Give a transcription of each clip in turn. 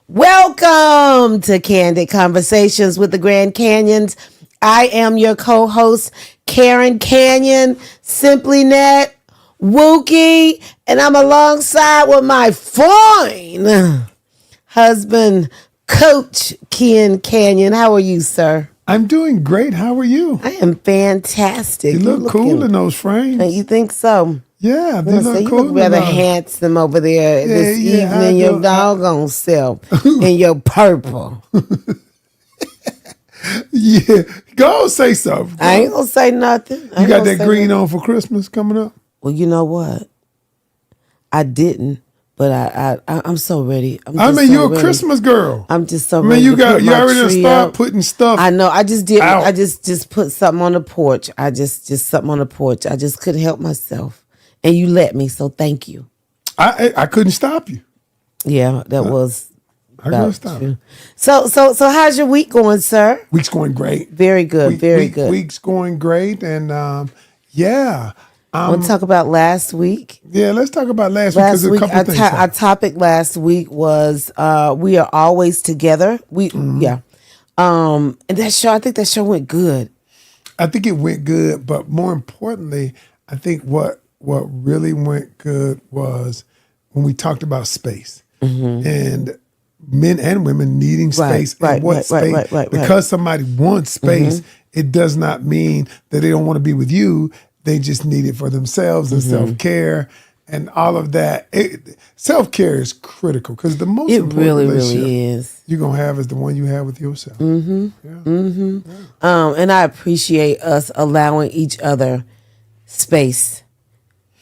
Welcome to Candid Conversations with the Grand Canions. I am your co-host, Karen Canion, Simply Net, Wookie, and I'm alongside with my fine husband, Coach Ken Canion. How are you, sir? I'm doing great. How are you? I am fantastic. You look cool in those frames. You think so? Yeah, they look cool. You look rather handsome over there this evening, your doggone self in your purple. Yeah, go say something. I ain't gonna say nothing. You got that green on for Christmas coming up? Well, you know what? I didn't, but I'm so ready. You're a Christmas girl. I'm just so ready. You already start putting stuff. I know. I just did. Out. I just put something on the porch. I just something on the porch. I just couldn't help myself. And you let me, so thank you. I couldn't stop you. Yeah, that was. I couldn't stop you. So how's your week going, sir? Week's going great. Very good. Very good. Week's going great, and yeah. Want to talk about last week? Yeah, let's talk about last week because a couple things. Our topic last week was we are always together. And that show, I think that show went good. I think it went good, but more importantly, I think what really went good was when we talked about space and men and women needing space. Because somebody wants space, it does not mean that they don't want to be with you. They just need it for themselves and self-care and all of that. Self-care is critical because the most important relationship you're going to have is the one you have with yourself. And I appreciate us allowing each other space.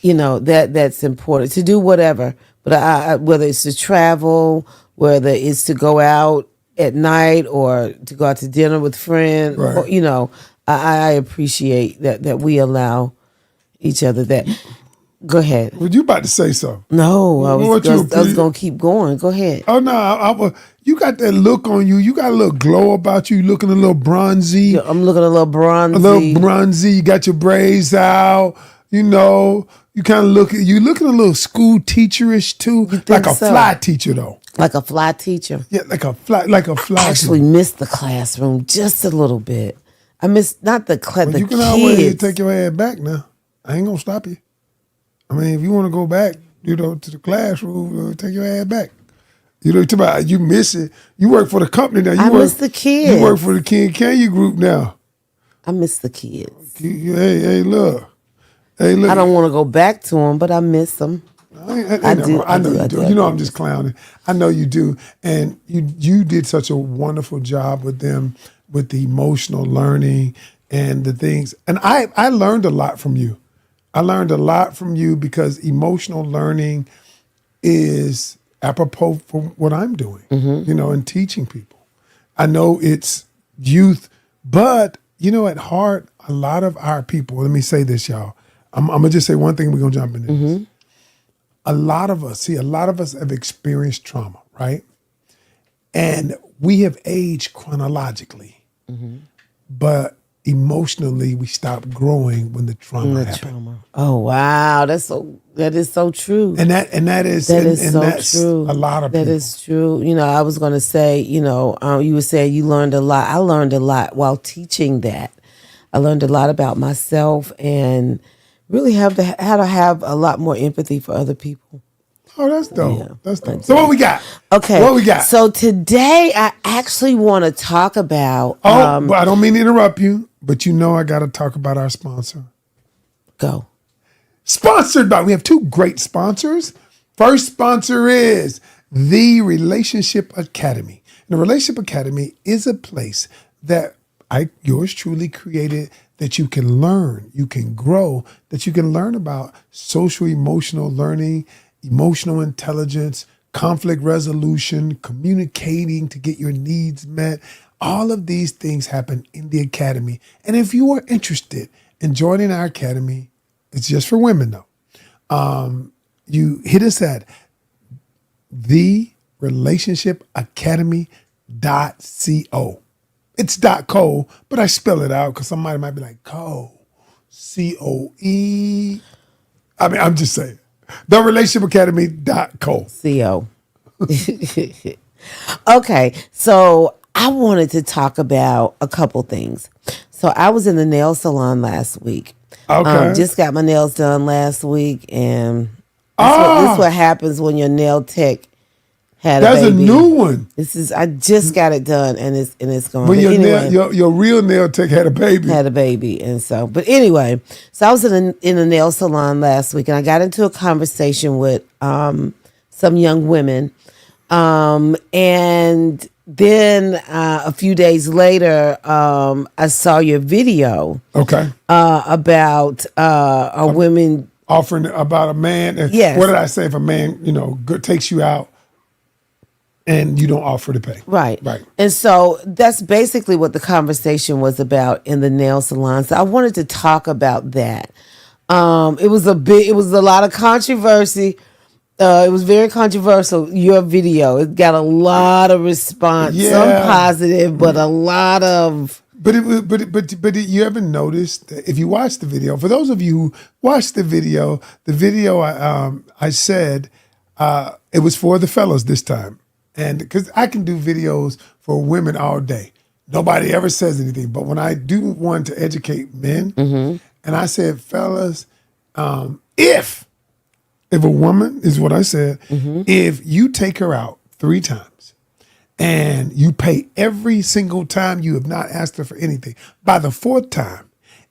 You know, that's important to do whatever. But I whether it's to travel, whether it's to go out at night or to go out to dinner with friends, or, I appreciate that we allow each other that. Go ahead. Were you about to say something? No, I was going to keep going. Go ahead. Oh, no. You got that look on you. You got a little glow about you. You looking a little bronzy. I'm looking a little bronzy. A little bronzy. You got your braids out. You kind of looking a little school teacherish too. Like a fly teacher though. Like a fly teacher. Yeah, like a fly. I actually missed the classroom just a little bit. I missed not the class. You can always take your ass back now. I ain't gonna stop you. I mean, if you want to go back, to the classroom, take your ass back. You miss it. You work for the company now. I miss the kids. You work for the Candid Conversations group now. I miss the kids. Hey, look. I don't want to go back to them, but I miss them. I know you do. I'm just clowning. I know you do. And you did such a wonderful job with them, with the emotional learning and the things. And I learned a lot from you. I learned a lot from you because emotional learning is apropos for what I'm doing, and teaching people. I know it's youth, but, at heart, a lot of our people, let me say this, y'all. I'm going to just say one thing, we're going to jump into this. A lot of us have experienced trauma, right? And we have aged chronologically, but emotionally we stop growing when the trauma happened. Oh, wow. That is so true. And that's true. A lot of people. That is true. I was going to say, you were saying you learned a lot. I learned a lot while teaching that. I learned a lot about myself and really how to have a lot more empathy for other people. Oh, that's dope. Yeah, that's dope. So what we got? Okay. What we got? So today I actually want to talk about... but I don't mean to interrupt you, but I got to talk about our sponsor. Go. Sponsored by... We have two great sponsors. First sponsor is the Relationship Academy. And the Relationship Academy is a place that yours truly created that you can learn, you can grow, that you can learn about social emotional learning, emotional intelligence, conflict resolution, communicating to get your needs met. All of these things happen in the academy. And if you are interested in joining our academy, it's just for women though. You hit us at therelationshipacademy.co. It's .co, but I spell it out because somebody might be like, co, C-O-E. I mean, I'm just saying. Therelationshipacademy.co. C-O. Okay, so I wanted to talk about a couple things. So I was in the nail salon last week. Okay. Just got my nails done last week, and this Ah, what happens when your nail tech had a that's a baby. new one. I just got it done, and it's gone. When But your anyway, your real nail tech had a baby. had a baby, and so. But anyway, so I was in a nail salon last week, and I got into a conversation with some young women, and then a few days later, I saw your video. Okay. About a women Offering about a man. And Yes. What did I say? If a man, takes you out and you don't offer to pay. right. Right. And so that's basically what the conversation was about in the nail salon. So I wanted to talk about that. It was a lot of controversy. It was very controversial, your video. It got a lot of response, some Yeah. positive, but a lot of But you ever noticed that if you watch the video? For those of you who watched the video I said it was for the fellas this time, and because I can do videos for women all day, nobody ever says anything. But when I do one to educate men, and I said, fellas, if a woman is what I said, if you take her out 3 times. And you pay every single time you have not asked her for anything. By the 4th time,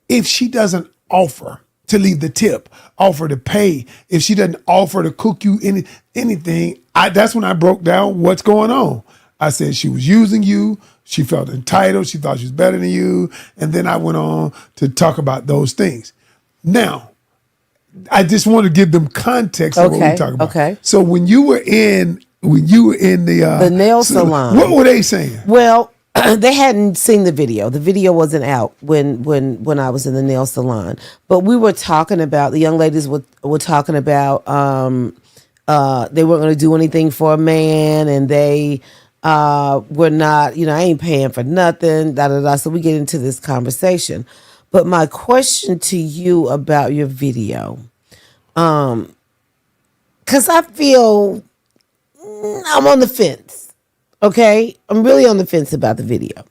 if she doesn't offer to leave the tip, offer to pay, if she doesn't offer to cook you anything, that's when I broke down what's going on. I said she was using you. She felt entitled. She thought she was better than you. And then I went on to talk about those things. Now, I just want to give them context of what we talk about. Okay. So when you were in the nail salon, what were they saying? Well, they hadn't seen the video. The video wasn't out when I was in the nail salon. But we were talking about, the young ladies were talking about they weren't going to do anything for a man, and they were not, I ain't paying for nothing, da da da. So we get into this conversation. But my question to you about your video, because I feel I'm on the fence. Okay, I'm really on the fence about the video.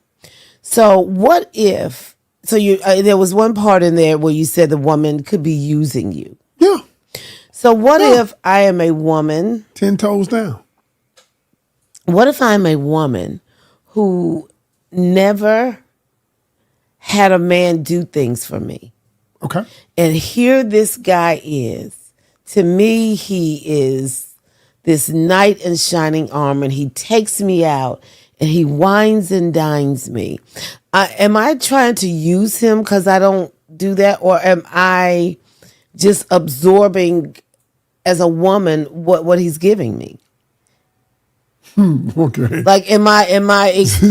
So what if? So there was one part in there where you said the woman could be using you. Yeah. So what if I am a woman? 10 toes down. What if I'm a woman who never had a man do things for me? Okay. And here this guy is. To me, he is this knight in shining armor, and he takes me out and he wines and dines me. Am I trying to use him because I don't do that? Or am I just absorbing as a woman what he's giving me? Okay. Like, am I, if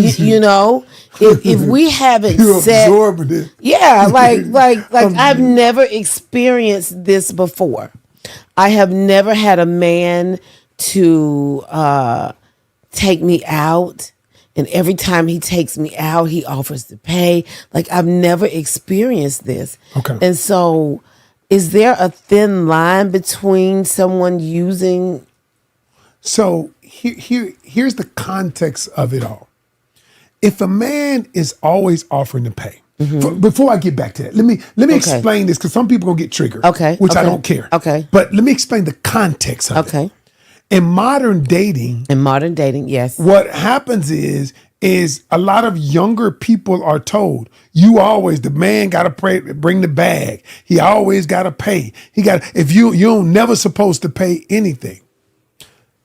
we haven't You're said, absorbing it. yeah, like I've never experienced this before. I have never had a man to take me out, and every time he takes me out, he offers to pay. Like, I've never experienced this. Okay. And so, is there a thin line between someone using? So here's the context of it all. If a man is always offering to pay, before I get back to that, let me explain this, because some people gonna get triggered. Which I don't care. Okay. But let me explain the context of it. Okay. In modern dating, Yes. what happens is a lot of younger people are told, the man got to bring the bag. He always got to pay. If you're never supposed to pay anything.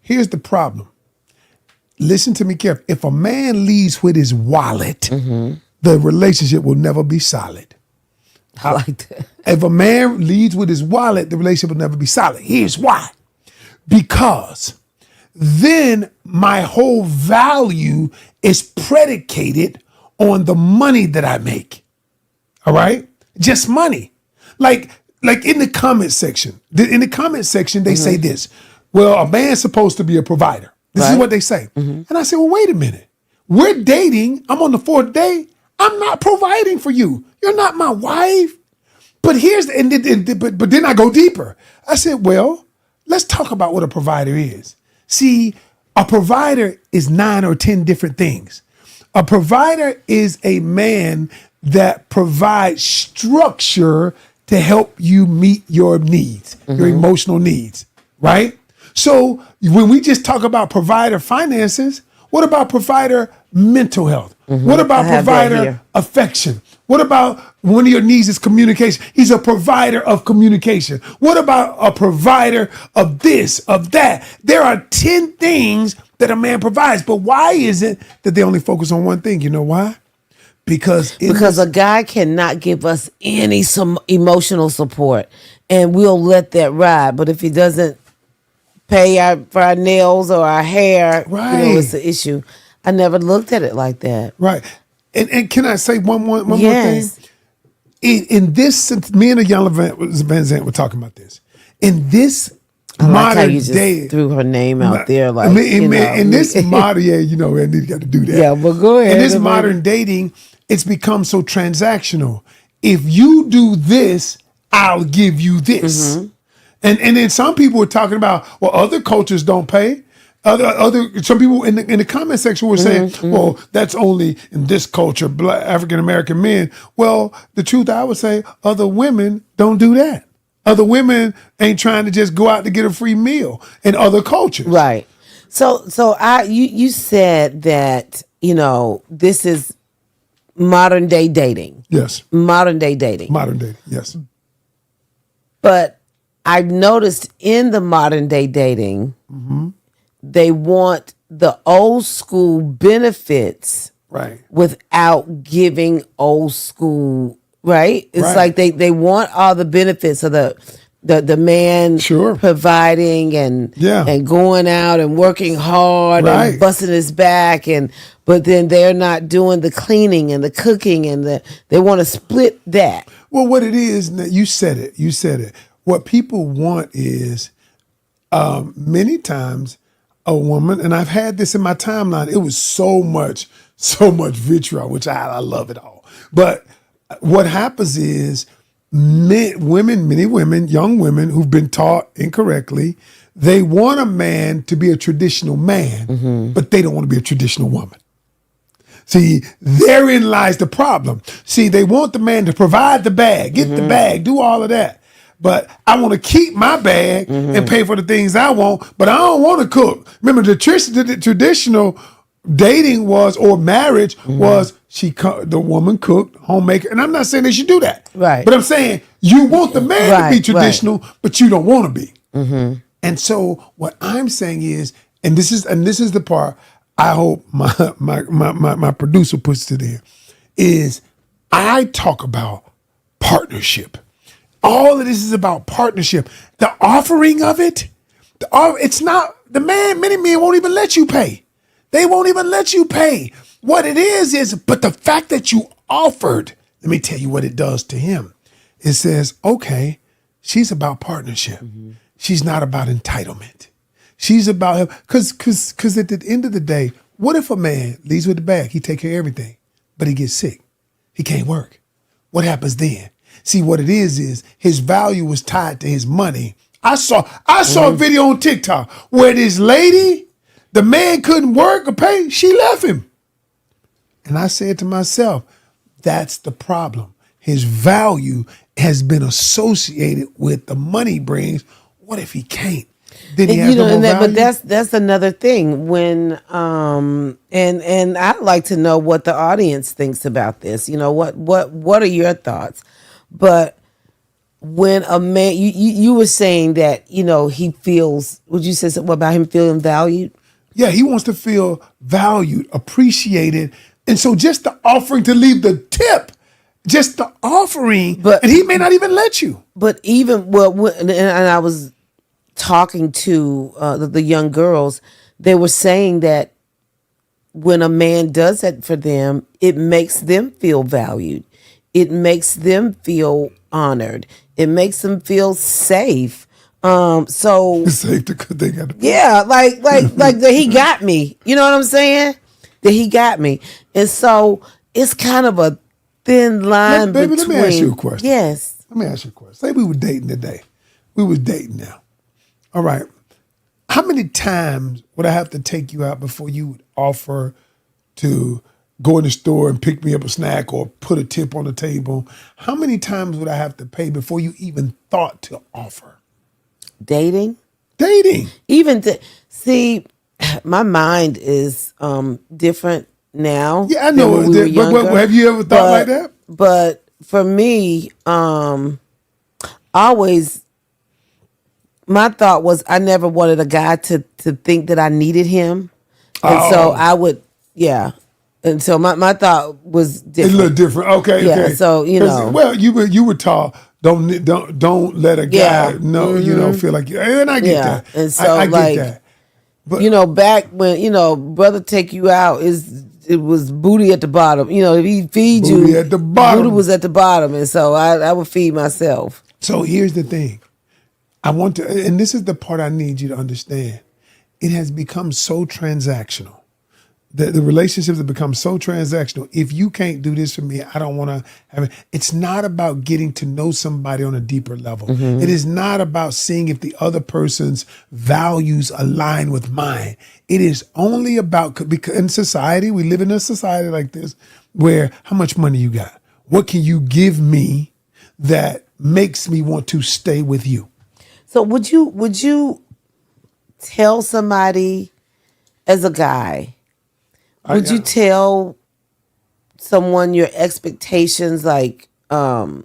Here's the problem. Listen to me carefully. If a man leaves with his wallet, the relationship will never be solid. I like that. If a man leads with his wallet, the relationship will never be solid. Here's why. Because then my whole value is predicated on the money that I make. All right? Just money. Like in the comment section. In the comment section, they say this. Well, a man's supposed to be a provider. This is what they say. And I say, well, wait a minute. We're dating. I'm on the 4th day. I'm not providing for you. You're not my wife. But but then I go deeper. I said, well, let's talk about what a provider is. See, A provider is 9 or 10 different things. A provider is a man that provides structure to help you meet your needs, your emotional needs, right? So when we just talk about provider finances, what about provider mental health? What about provider affection? What about one of your needs is communication? He's a provider of communication. What about a provider of this, of that? There are 10 things that a man provides, but why is it that they only focus on one thing? You know why? Because a guy cannot give us some emotional support, and we'll let that ride. But if he doesn't pay for our nails or our hair, it's an issue. I never looked at it like that. Right. And can I say one more thing? In this, since me and Iyanla Van Zandt were talking about this, in this modern day, threw her name out there, like in this modern, Andy got to do that. Yeah, but go ahead. In this modern dating, it's become so transactional. If you do this, I'll give you this. And then some people were talking about, well, other cultures don't pay. Some people in the comment section were saying, well, that's only in this culture, Black African American men. Well, the truth, I would say, other women don't do that. Other women ain't trying to just go out to get a free meal in other cultures. Right. So you said that, this is modern day dating. Yes. Modern day dating. Modern dating, yes. But I've noticed in the modern day dating, they want the old school benefits, right, without giving old school, right? It's like they want all the benefits of the man providing and going out and working hard and busting his back, but then they're not doing the cleaning and the cooking, and they want to split that. Well, what it is, you said it. What people want is many times a woman, and I've had this in my timeline, it was so much vitriol, which I love it all. But what happens is many women, young women who've been taught incorrectly, they want a man to be a traditional man, but they don't want to be a traditional woman. See, therein lies the problem. See, they want the man to provide the bag, get the bag, do all of that. But I want to keep my bag and pay for the things I want, but I don't want to cook. Remember, the traditional dating or marriage was the woman cooked, homemaker. And I'm not saying they should do that. Right. But I'm saying you want the man to be traditional, but you don't want to be. And so what I'm saying is, and this is the part I hope my producer puts it in, is I talk about partnership. All of this is about partnership. The offering of it, it's not, many men won't even let you pay. They won't even let you pay. What it is, but the fact that you offered, let me tell you what it does to him. It says, okay, she's about partnership. She's not about entitlement. She's about him. Because at the end of the day, what if a man leaves with the bag? He take care of everything, but he gets sick. He can't work. What happens then? See, what it is his value was tied to his money. I saw a video on TikTok where this lady, the man couldn't work or pay, she left him. And I said to myself, that's the problem. His value has been associated with the money he brings. What if he can't? Then he has no more value? But that's another thing. When and I'd like to know what the audience thinks about this. What are your thoughts? But when a man, you were saying that, he feels, would you say something about him feeling valued? Yeah, he wants to feel valued, appreciated. And so just the offering to leave the tip, just the offering, and he may not even let you. But even, and I was talking to the young girls, they were saying that when a man does that for them, it makes them feel valued. It makes them feel honored. It makes them feel safe. So it's safe because they got to. Yeah, like that he got me. You know what I'm saying? That he got me, and so it's kind of a thin line between. Let me ask you a question. Yes. Let me ask you a question. Say we were dating today. We was dating now. All right. How many times would I have to take you out before you would offer to go in the store and pick me up a snack or put a tip on the table? How many times would I have to pay before you even thought to offer? Dating. Even see, my mind is different now. Yeah, I know. When we were younger, but have you ever thought like that? But for me, always, my thought was I never wanted a guy to think that I needed him, and so I would, yeah. And so my thought was different. It's a little different. Okay, yeah. Okay. So well, you were taught don't let a guy know feel like you, and I get that. And so I get that. But back when brother take you out it was booty at the bottom. If he feed you, booty at the bottom. Booty was at the bottom, and so I would feed myself. So here's the thing. I want to, and this is the part I need you to understand. It has become so transactional. The relationships have become so transactional. If you can't do this for me, I don't want to have it. It's not about getting to know somebody on a deeper level. Mm-hmm. It is not about seeing if the other person's values align with mine. It is only about, because in society, we live in a society like this, where how much money you got? What can you give me that makes me want to stay with you? So would you tell somebody as a guy, would you tell someone your expectations, like, now,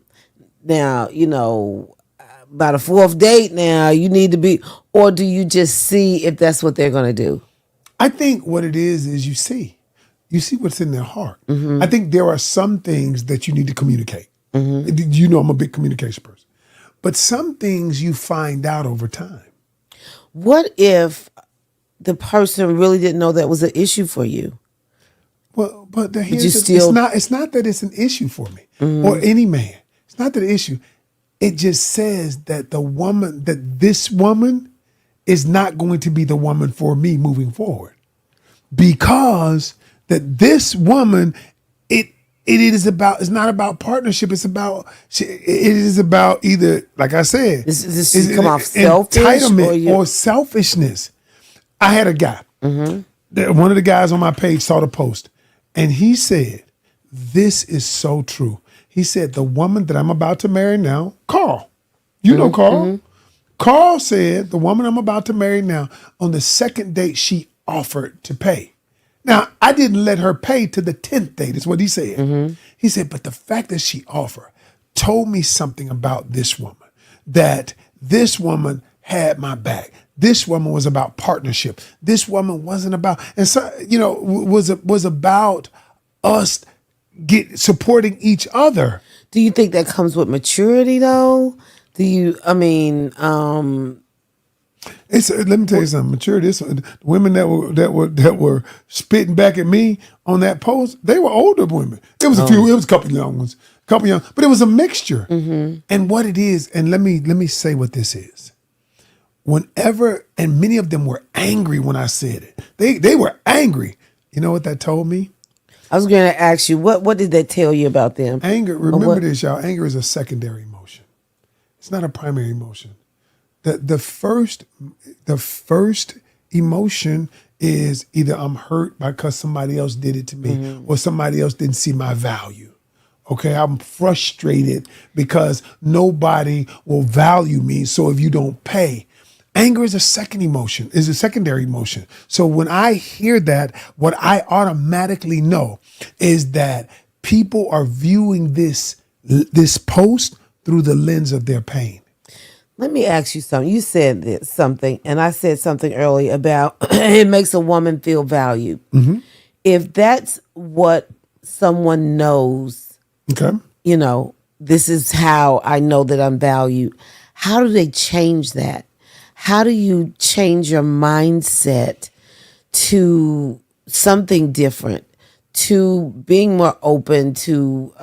by the fourth date now, you need to be, or do you just see if that's what they're going to do? I think what it is you see what's in their heart. Mm-hmm. I think there are some things that you need to communicate. Mm-hmm. I'm a big communication person. But some things you find out over time. What if the person really didn't know that was an issue for you? Well, but it's not that it's an issue for me or any man. It's not that an issue. It just says that this woman is not going to be the woman for me moving forward, because that this woman, it's not about partnership. It is about either, like I said, this come off selfish entitlement or selfishness. I had a guy. Mm-hmm. One of the guys on my page saw the post, and he said, "This is so true." He said, "The woman that I'm about to marry now, Carl, know Carl." Mm-hmm. Carl said, "The woman I'm about to marry now, on the second date, she offered to pay." Now, I didn't let her pay to the 10th date, is what he said. Mm-hmm. He said, but the fact that she offered told me something about this woman, that this woman had my back. This woman was about partnership. This woman wasn't about, and so, was about us supporting each other. Do you think that comes with maturity, though? Let me tell you something. Maturity. The women that were spitting back at me on that post, they were older women. It was a couple young ones, but it was a mixture. Mm-hmm. And what it is, and let me say what this is. Whenever, and many of them were angry when I said it. They were angry. You know what that told me? I was going to ask you, what did that tell you about them? Anger. Remember this, y'all. Anger is a secondary emotion. It's not a primary emotion. The first emotion is either I'm hurt because somebody else did it to me, or somebody else didn't see my value. Okay, I'm frustrated because nobody will value me. So if you don't pay, anger is a secondary emotion. So when I hear that, what I automatically know is that people are viewing this post through the lens of their pain. Let me ask you something. You said something, and I said something earlier about it makes a woman feel valued. Mm-hmm. If that's what someone knows, okay, this is how I know that I'm valued. How do they change that? How do you change your mindset to something different, to being more open to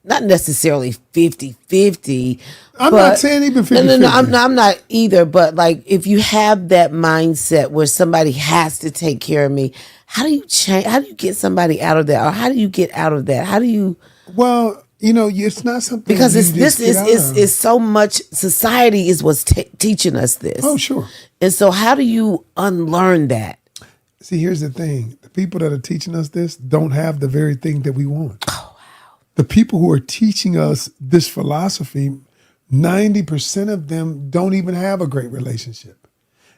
not necessarily 50-50. I'm not saying even 50-50. No, I'm not either. But like, if you have that mindset where somebody has to take care of me, how do you change? How do you get somebody out of that? Or how do you get out of that? How do you? Well, it's not something because you just is so much. Society is what's teaching us this. Oh, sure. And so, how do you unlearn that? See, here's the thing: the people that are teaching us this don't have the very thing that we want. Oh, wow. The people who are teaching us this philosophy, 90% of them don't even have a great relationship,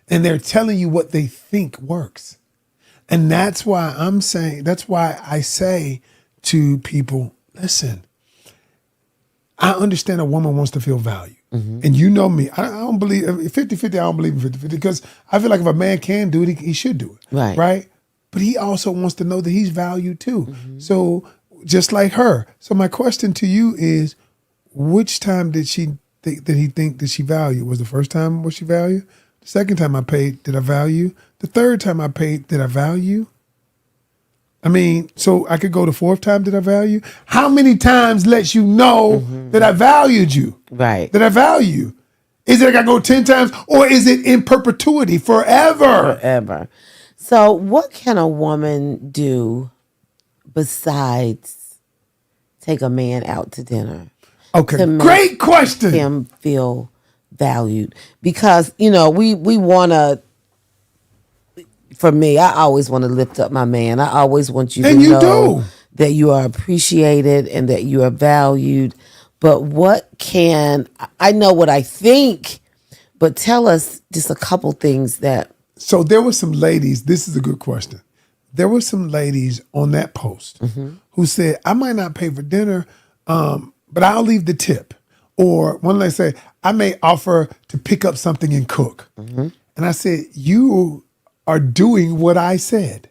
and they're telling you what they think works. And that's why I say to people, listen, I understand a woman wants to feel valued. Mm-hmm. And you know me, I don't believe 50-50, I don't believe in 50-50 because I feel like if a man can do it, he should do it. Right. Right. But he also wants to know that he's valued too. Mm-hmm. So just like her. So my question to you is, which time did he think that she valued? Was the first time was she valued? The second time I paid, did I value? The third time I paid, did I value? I mean, so I could go the fourth time, did I value? How many times lets you know that I valued you? Right. That I value you? Is it like I go 10 times or is it in perpetuity, forever? Forever. So what can a woman do besides take a man out to dinner? Okay, to make great question. Him feel valued. Because, we want to, for me, I always want to lift up my man. I always want you to know that you are appreciated and that you are valued. But I know what I think, but tell us just a couple things that. So there were some ladies, this is a good question. There were some ladies on that post who said, I might not pay for dinner, but I'll leave the tip. Or one lady said, I may offer to pick up something and cook. Mm-hmm. And I said, you are doing what I said.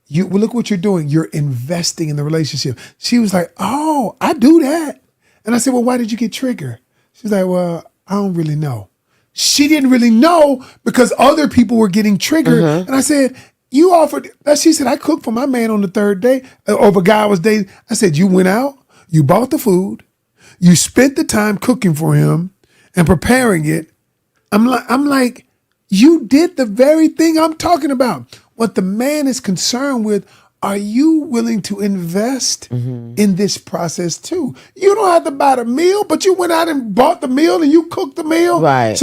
Look what you're doing. You're investing in the relationship. She was like, oh, I do that. And I said, well, why did you get triggered? She's like, well, I don't really know. She didn't really know because other people were getting triggered. Mm-hmm. And I said, you offered, she said, I cooked for my man on the third day, or if a guy was dating. I said, you went out, you bought the food, you spent the time cooking for him and preparing it. I'm like, you did the very thing I'm talking about. What the man is concerned with, are you willing to invest in this process too? You don't have to buy the meal, but you went out and bought the meal and you cooked the meal. Right.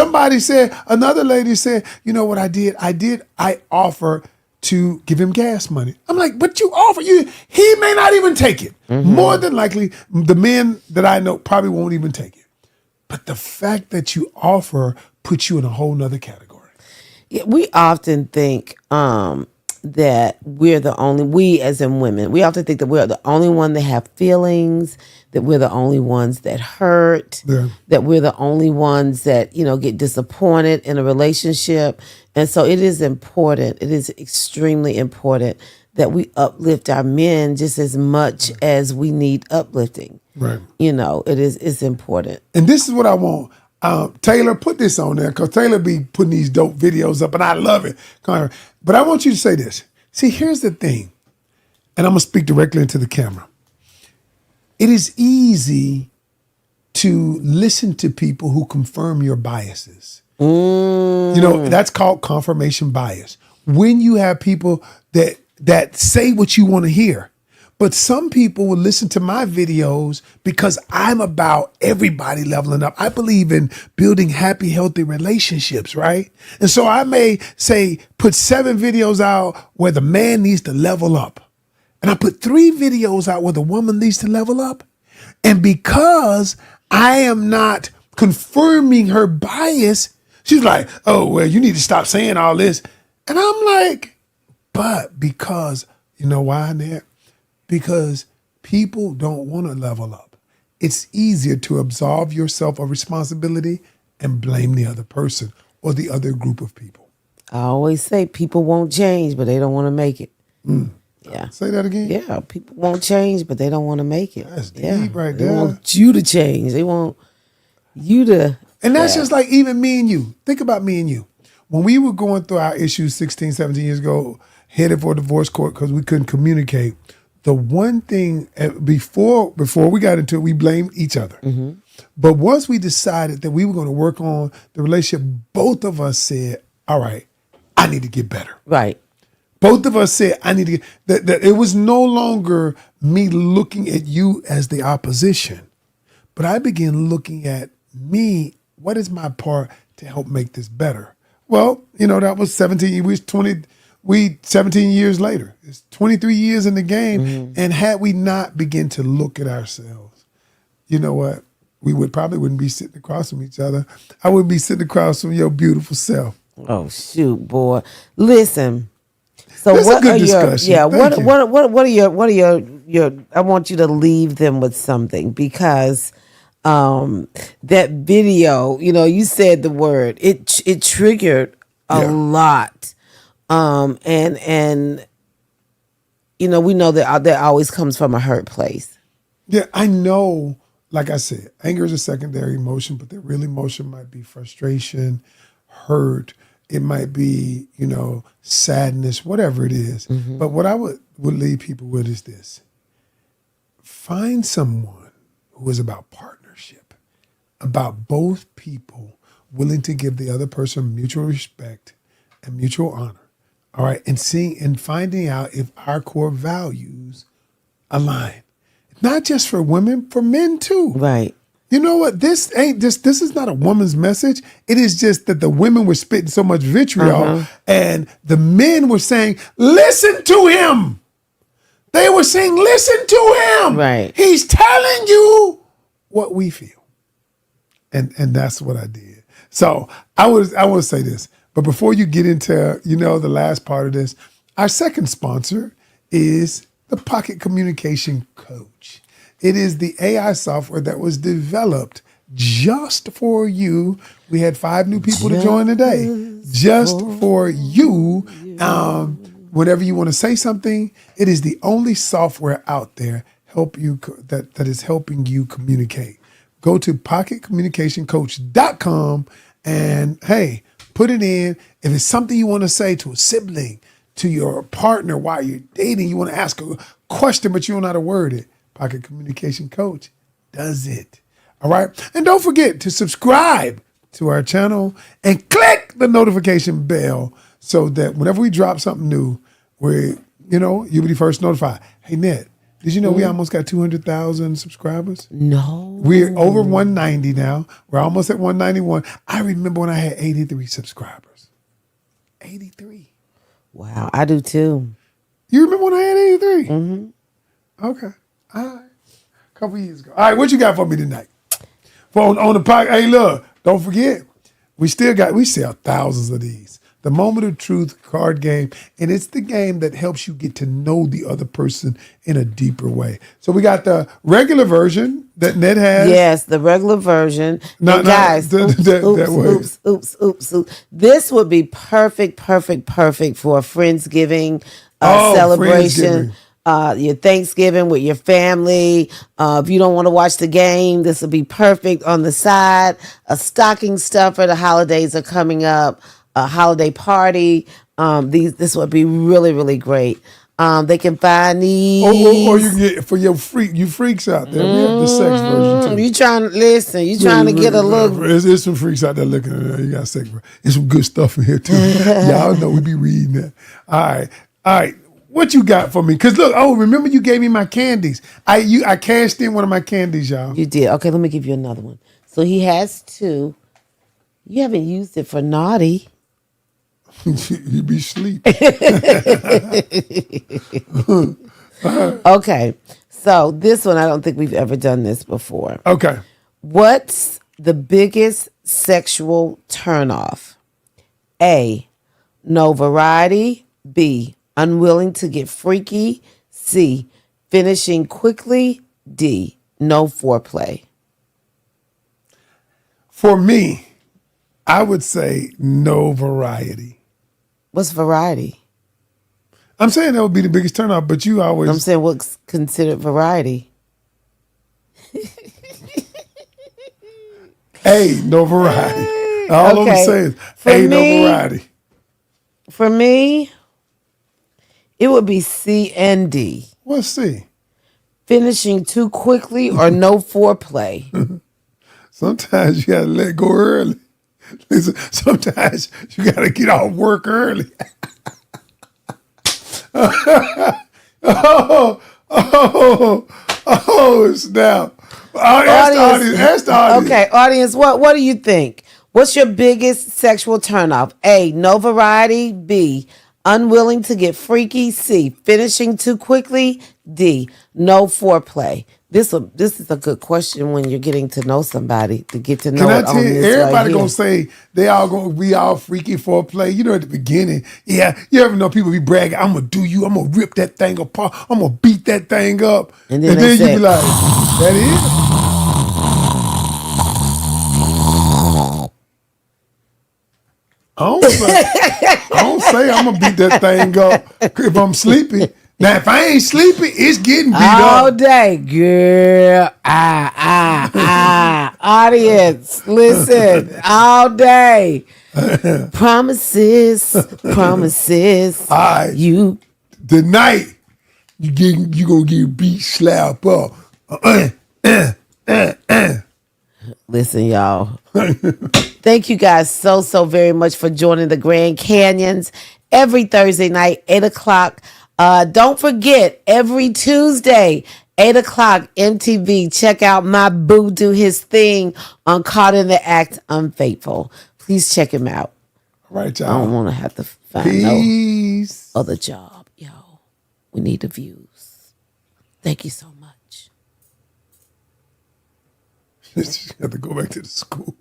Another lady said, you know what I did? I offer to give him gas money. I'm like, but you offer, he may not even take it. Mm-hmm. More than likely, the men that I know probably won't even take it. But the fact that you offer puts you in a whole nother category. Yeah, we often think that we as in women, we often think that we're the only one that have feelings, that we're the only ones that hurt, that we're the only ones that, get disappointed in a relationship. And so it is extremely important that we uplift our men just as much as we need uplifting. Right. It's important. And this is what I want. Taylor, put this on there because Taylor be putting these dope videos up and I love it. But I want you to say this. See, here's the thing. And I'm going to speak directly into the camera. It is easy to listen to people who confirm your biases. That's called confirmation bias. When you have people that say what you want to hear. But some people will listen to my videos because I'm about everybody leveling up. I believe in building happy, healthy relationships, right? And so I may say, put 7 videos out where the man needs to level up. And I put 3 videos out where the woman needs to level up. And because I am not confirming her bias, she's like, oh, well, you need to stop saying all this. And I'm like, but because, you know why, Ned? Because people don't want to level up. It's easier to absolve yourself of responsibility and blame the other person or the other group of people. I always say people won't change, but they don't want to make it. Yeah. Say that again? Yeah, people won't change, but they don't want to make it. That's deep right there. They want you to change. They want you to... And that's just like even me and you. Think about me and you. When we were going through our issues 16, 17 years ago, headed for divorce court because we couldn't communicate, the one thing before we got into it, we blamed each other. Mm-hmm. But once we decided that we were going to work on the relationship, both of us said, all right, I need to get better. Right. Both of us said, I need to get that it was no longer me looking at you as the opposition, but I began looking at me. What is my part to help make this better? Well, that was 17. We 17 years later. It's 23 years in the game. Mm-hmm. And had we not begin to look at ourselves, you know what? We wouldn't be sitting across from each other. I wouldn't be sitting across from your beautiful self. Oh shoot, boy! Listen. So That's what a good are discussion. your what are your I want you to leave them with something, because that video, you said the word, it triggered a lot. And we know that always comes from a hurt place. Yeah, I know. Like I said, anger is a secondary emotion, but the real emotion might be frustration, hurt. It might be, sadness, whatever it is. Mm-hmm. But what I would leave people with is this. Find someone who is about partnership, about both people willing to give the other person mutual respect and mutual honor. All right. And finding out if our core values align. Not just for women, for men too. Right. You know what? This is not a woman's message. It is just that the women were spitting so much vitriol and the men were saying, listen to him. They were saying, listen to him. Right. He's telling you what we feel. And that's what I did. So I want to say this, but before you get into, the last part of this, our second sponsor is the Pocket Communication Coach. It is the AI software that was developed just for you. We had 5 new people to join today. Just for you. Whenever you want to say something, it is the only software out there that is helping you communicate. Go to pocketcommunicationcoach.com and hey, put it in. If it's something you want to say to a sibling, to your partner while you're dating, you want to ask a question, but you don't know how to word it. Pocket Communication Coach does it. All right. And don't forget to subscribe to our channel and click the notification bell so that whenever we drop something new, you'll be the first notified. Hey, Ned, did you know we almost got 200,000 subscribers? No. We're over 190 now. We're almost at 191. I remember when I had 83 subscribers. 83. Wow. I do too. You remember when I had 83? Mm-hmm. Okay. All right. A couple years ago. All right, what you got for me tonight? On the podcast. Hey, look, don't forget, we sell thousands of these. The Moment of Truth card game, and it's the game that helps you get to know the other person in a deeper way. So we got the regular version that Ned has. Yes, the regular version. Guys, oops. This would be perfect for a Friendsgiving celebration. Friendsgiving. Your Thanksgiving with your family. If you don't want to watch the game, this will be perfect on the side. A stocking stuffer. The holidays are coming up. A holiday party. This would be really, really great. They can find these. Or you can get for you freaks out there. We have the sex version too. You trying to listen? You trying to get a look? There's some freaks out there looking at that. You got sex version. There's some good stuff in here too. Y'all know we be reading that. All right. What you got for me? Because look, remember you gave me my candies. I cashed in one of my candies, y'all. You did. Okay, let me give you another one. So he has 2. You haven't used it for naughty. You be sleep. Okay, so this one, I don't think we've ever done this before. Okay. What's the biggest sexual turnoff? A, no variety. B, unwilling to get freaky. C, finishing quickly. D, no foreplay. For me, I would say no variety. What's variety? I'm saying that would be the biggest turnoff, but you always... I'm saying what's considered variety? A, no variety. All I'm saying is no variety. For me, it would be C and D. What's C? Finishing too quickly or no foreplay. Sometimes you got to let go early. Listen, sometimes you got to get off work early. Snap. Ask the audience. Ask the audience. Okay, audience, what do you think? What's your biggest sexual turnoff? A, no variety. B, unwilling to get freaky. C, finishing too quickly. D, no foreplay. This is a good question when you're getting to know somebody, to get to know. Can I tell you, everybody gonna say we all freaky foreplay. You know, at the beginning, yeah. You ever know people be bragging, I'm gonna do you, I'm gonna rip that thing apart, I'm gonna beat that thing up, and then you be like, that is. I don't say I'm gonna beat that thing up if I'm sleepy. Now, if I ain't sleepy, it's getting beat up. All day, girl. Audience, listen. All day. Promises. All right. You. Tonight, you gonna get beat slap up. Listen, y'all. Thank you guys so very much for joining the Grand Canyons every Thursday night, 8 o'clock. Don't forget, every Tuesday, 8 o'clock, MTV. Check out my boo do his thing on Caught in the Act Unfaithful. Please check him out. All right, y'all. I don't want to have to find Peace. no other job, yo. We need the views. Thank you so much. You have to go back to the school.